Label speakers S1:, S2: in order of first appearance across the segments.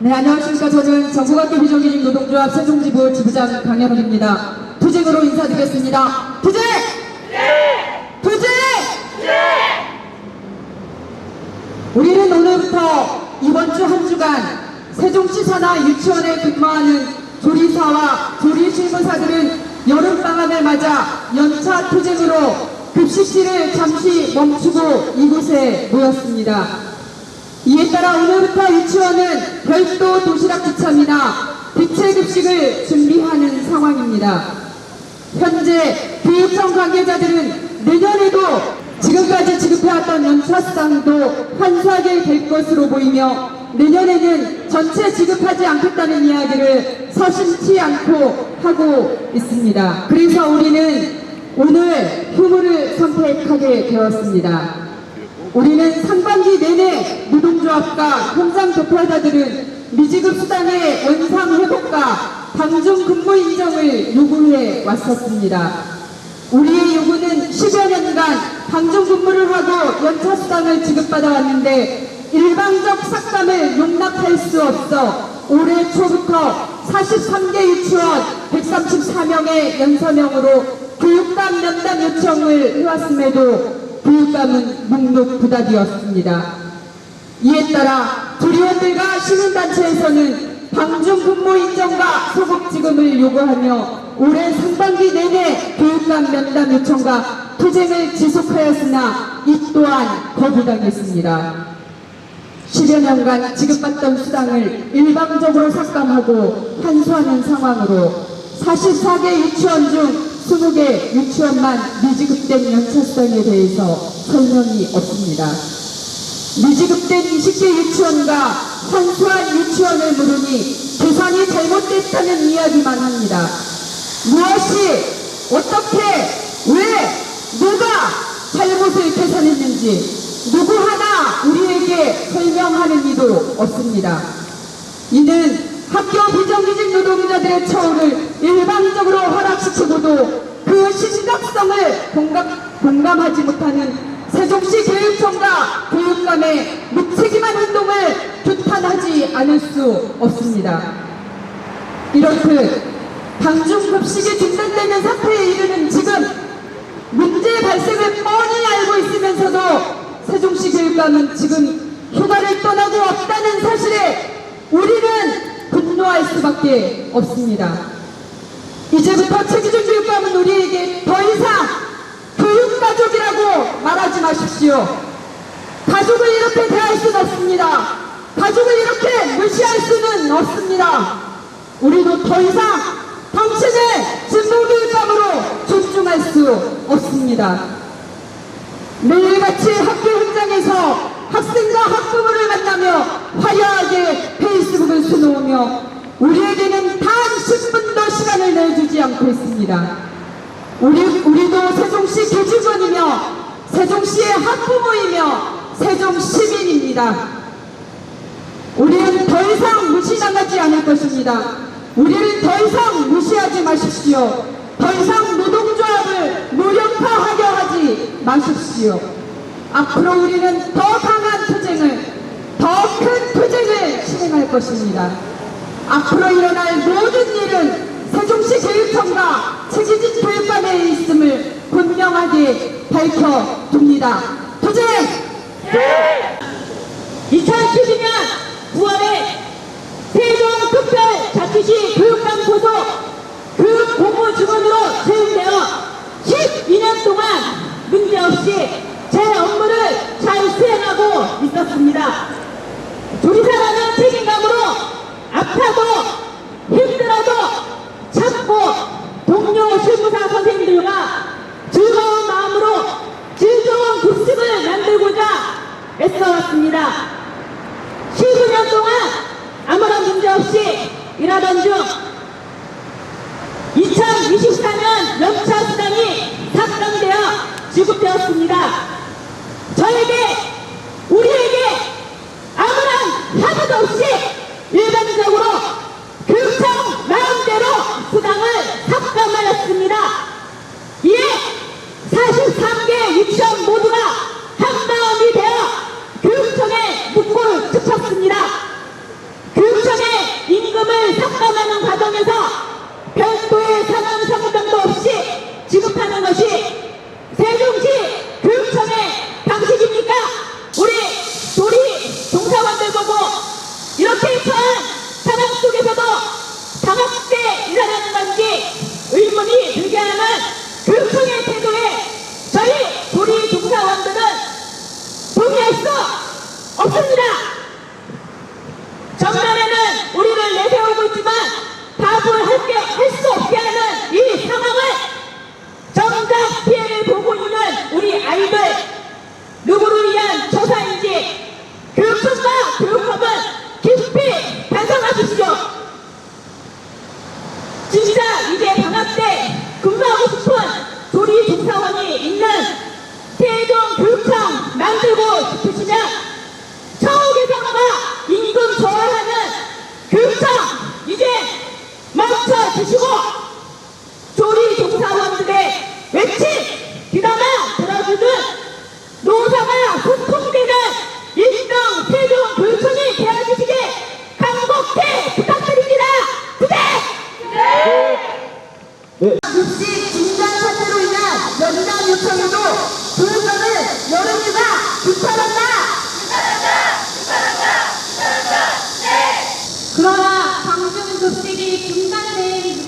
S1: 네, 안녕하십니까. 저는 전국학교 비정규직 노동조합 세종지부 지부장 강현욱입니다. 투쟁으로 인사드리겠습니다. 투쟁! 네! 투쟁! 네! 우리는 오늘부터 이번 주 한 주간 세종시 산하 유치원에 근무하는 조리사와 조리실무사들은 여름방학을 맞아 연차 투쟁으로 급식실을 잠시 멈추고 이곳에 모였습니다. 이에 따라 오늘부터 유치원은 별도 도시락 지참이나 대체급식을 준비하는 상황입니다. 현재 교육청 관계자들은 내년에도 지금까지 지급해왔던 연차수당도 환수하게 될 것으로 보이며 내년에는 전체 지급하지 않겠다는 이야기를 서슴지 않고 하고 있습니다. 그래서 우리는 오늘 휴무를 선택하게 되었습니다. 우리는 상반기 내내 노동조합과 현장 대표자들은 미지급 수당의 원상 회복과 방중 근무 인정을 요구해 왔었습니다. 우리의 요구는 10여 년간 방중 근무를 하고 연차 수당을 지급받아 왔는데 일방적 삭감을 용납할 수 없어 올해 초부터 43개 유치원 134명의 연서명으로 교육감 면담 요청을 해왔음에도 교육감은 묵묵부답이었습니다. 이에 따라 조리원들과 시민단체에서는 방중 근무 인정과 소급 지급을 요구하며 올해 상반기 내내 교육감 면담 요청과 투쟁을 지속하였으나 이 또한 거부당했습니다. 10여 년간 지급받던 수당을 일방적으로 삭감하고 환수하는 상황으로 44개 유치원 중 20개 유치원만 미지급된 연차수당에 대해서 설명이 없습니다. 미지급된 20개 유치원과 환수한 유치원을 물으니 계산이 잘못됐다는 이야기만 합니다. 무엇이, 어떻게, 왜, 누가 잘못을 계산했는지 누구 하나 우리에게 설명하는 이도 없습니다. 이는 학교 비정규직 노동자들의 처우를 일방적으로 허락시키고도 그 심각성을 공감하지 못하는 세종시 교육청과 교육감의 무책임한 행동을 규탄하지 않을 수 없습니다. 이렇듯 방중급식이 중단되는 사태에 이르는 지금 문제 발생을 뻔히 알고 있으면서도 세종시 교육감은 지금 휴가를 떠나고 없다는 사실에 우리는 분노할 수밖에 없습니다. 이제부터 최기준 교육감은 우리에게 더 이상 교육가족이라고 말하지 마십시오. 가족을 이렇게 대할 수는 없습니다. 가족을 이렇게 무시할 수는 없습니다. 우리도 더 이상 당신을 진보교육감으로 존중할 수 없습니다. 매일같이 학교 현장에서 학생과 학부모를 만나며 화려하게 페이스북을 수놓으며 우리에게는 단 10분도 시간을 내주지 않고 있습니다. 우리도 세종시 교직원이며 세종시의 학부모이며 세종시민입니다. 우리는 더 이상 무시당하지 않을 것입니다. 우리를 더 이상 무시하지 마십시오. 더 이상 노동조합을 무력화하려 하지 마십시오. 앞으로 우리는 더 강한 투쟁을, 더 큰 투쟁을 실행할 것입니다. 앞으로 일어날 모든 일은 세종시 교육청과 최기진 교육감에 있음을 분명하게 밝혀둡니다. 투쟁! 네!
S2: 2012년 9월에 세종특별자치시 교육감 소속 교육공무직원으로 채용되어 12년 동안 문제없이 제 업무를 잘 수행하고 있었습니다. 조리사라는 책임감으로 아파도 힘들어도 참고 동료 실무사 선생님들과 즐거운 마음으로 즐거운 급식을 만들고자 애써왔습니다. 19년 동안 아무런 문제 없이 일하던 중 2024년 연차 수당이 삭감되어 지급되었습니다. 저에게, 우리에게 아무런 합의도 없이 일반적으로 교육청 마음대로 수당을 삭감하였습니다. 이에 43개 유치원 모두가 한마음이 되어 교육청에 묵고를 쳤습니다. 교육청에 임금을 삭감하는 과정에서 별도의 상한 상담도 없이 지급하는 것이 세종시 교육청의 방식입니까? 우리 도리 종사원들 보고 이렇게 처한 상황 속에서도 방학 때 일하는 건지 의문이 들게 하는 교육청의 태도에 저희 도리 종사원들은 동의할 수 없습니다. 정면에는 우리를 내세우고 있지만 답을 할 수 없게 하는 이 상황을 정작 피해를 보고 있는 우리 아이들 누구를 위한 조사인지 교육청과 교육감은 깊이 반성하십시오. 진짜 이제 방학 때 근무하고 싶은 조리 종사원이 있는 세종 교육청 만들고 싶으시면 처우 개선과 임금 조화하는 교육청 이제 멈춰주시고 조리 종사원들의 외침 귀담아 들어주는 노사가 소통되는 일등 세종 교육청이 되어주시길 간곡히 부탁드립니다.
S1: 급식 중단 사태로 인한 연장 요청에도 교육청은 여론휴가 규탄한다.
S3: 그러나 방중 급식이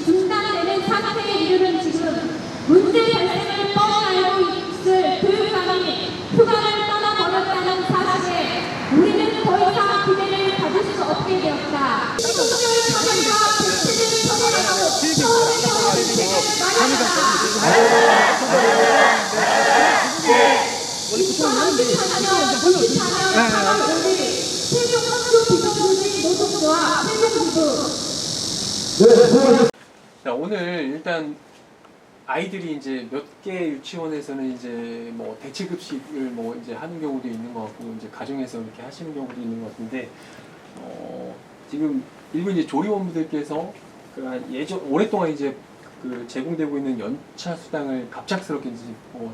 S3: 중단되는 사태에 이르는 지금 문제 발생을 뻔히 알고 있을 교육감이 휴가를 떠나버렸다는 사실에 우리는 더 이상 기대를 가질 수 없게 되었다. 시공별 차별과 대체제를 처벌하고 처음에서 대책을 마련하다. 2024년 4월 5일 세종 학교 비서조직 노동조합 세종지부
S4: 자, 오늘 일단 아이들이 이제 몇 개 유치원에서는 이제 뭐 대체급식을 뭐 이제 하는 경우도 있는 것 같고 이제 가정에서 이렇게 하시는 경우도 있는 것 같은데 지금 일부 이제 조리원분들께서 오랫동안 이제 그 제공되고 있는 연차 수당을 갑작스럽게 이제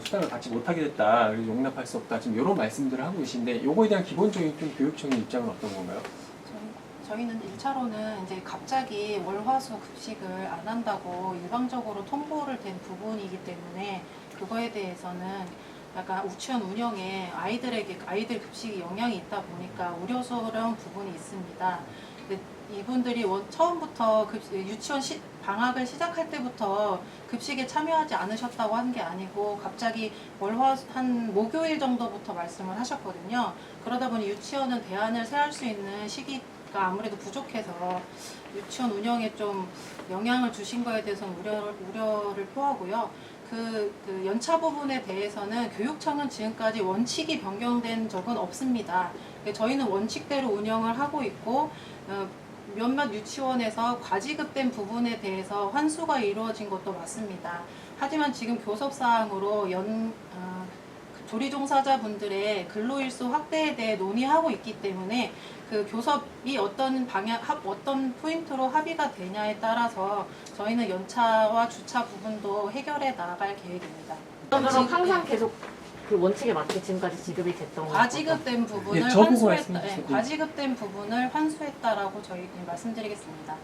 S4: 수당을 받지 못하게 됐다, 그래서 용납할 수 없다, 지금 이런 말씀들을 하고 계신데 요거에 대한 기본적인 좀 교육청의 입장은 어떤 건가요?
S5: 저희는 1차로는 이제 갑자기 월화수 급식을 안 한다고 일방적으로 통보를 된 부분이기 때문에 그거에 대해서는 약간 유치원 운영에 아이들 급식이 영향이 있다 보니까 우려스러운 부분이 있습니다. 근데 이분들이 처음부터 유치원 방학을 시작할 때부터 급식에 참여하지 않으셨다고 한 게 아니고 갑자기 한 목요일 정도부터 말씀을 하셨거든요. 그러다 보니 유치원은 대안을 세울 수 있는 시기가 아무래도 부족해서 유치원 운영에 좀 영향을 주신 거에 대해서는 우려를 표하고요. 그 연차 부분에 대해서는 교육청은 지금까지 원칙이 변경된 적은 없습니다. 저희는 원칙대로 운영을 하고 있고 몇몇 유치원에서 과지급된 부분에 대해서 환수가 이루어진 것도 맞습니다. 하지만 지금 교섭사항으로 조리 종사자분들의 근로일수 확대에 대해 논의하고 있기 때문에 그 교섭이 어떤 포인트로 합의가 되냐에 따라서 저희는 연차와 주차 부분도 해결해 나갈 계획입니다.
S6: 그럼 항상 계속 그 원칙에 맞게 지금까지 지급이 됐던
S5: 과지급된 부분을
S4: 예, 저보고
S5: 환수했다.
S4: 말씀해 주세요.
S5: 과지급된 부분을 환수했다라고 저희 말씀드리겠습니다.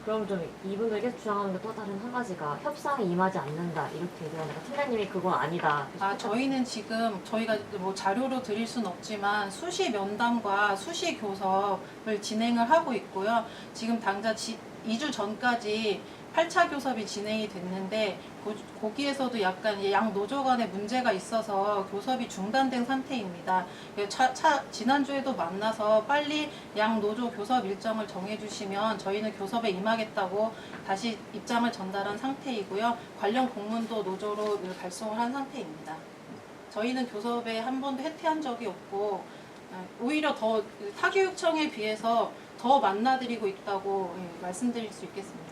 S6: 그럼 좀 이분들께서 주장하는 게 또 다른 한 가지가 협상에 임하지 않는다 이렇게 얘기하니까 팀장님이 그건 아니다.
S5: 저희는 지금 저희가 뭐 자료로 드릴 수는 없지만 수시 면담과 수시 교섭을 진행을 하고 있고요. 지금 당장 2주 전까지 8차 교섭이 진행이 됐는데 거기에서도 약간 양 노조 간에 문제가 있어서 교섭이 중단된 상태입니다. 지난주에도 만나서 빨리 양 노조 교섭 일정을 정해주시면 저희는 교섭에 임하겠다고 다시 입장을 전달한 상태이고요. 관련 공문도 노조로 발송을 한 상태입니다. 저희는 교섭에 한 번도 해태한 적이 없고 오히려 더 타교육청에 비해서 더 만나드리고 있다고 말씀드릴 수 있겠습니다.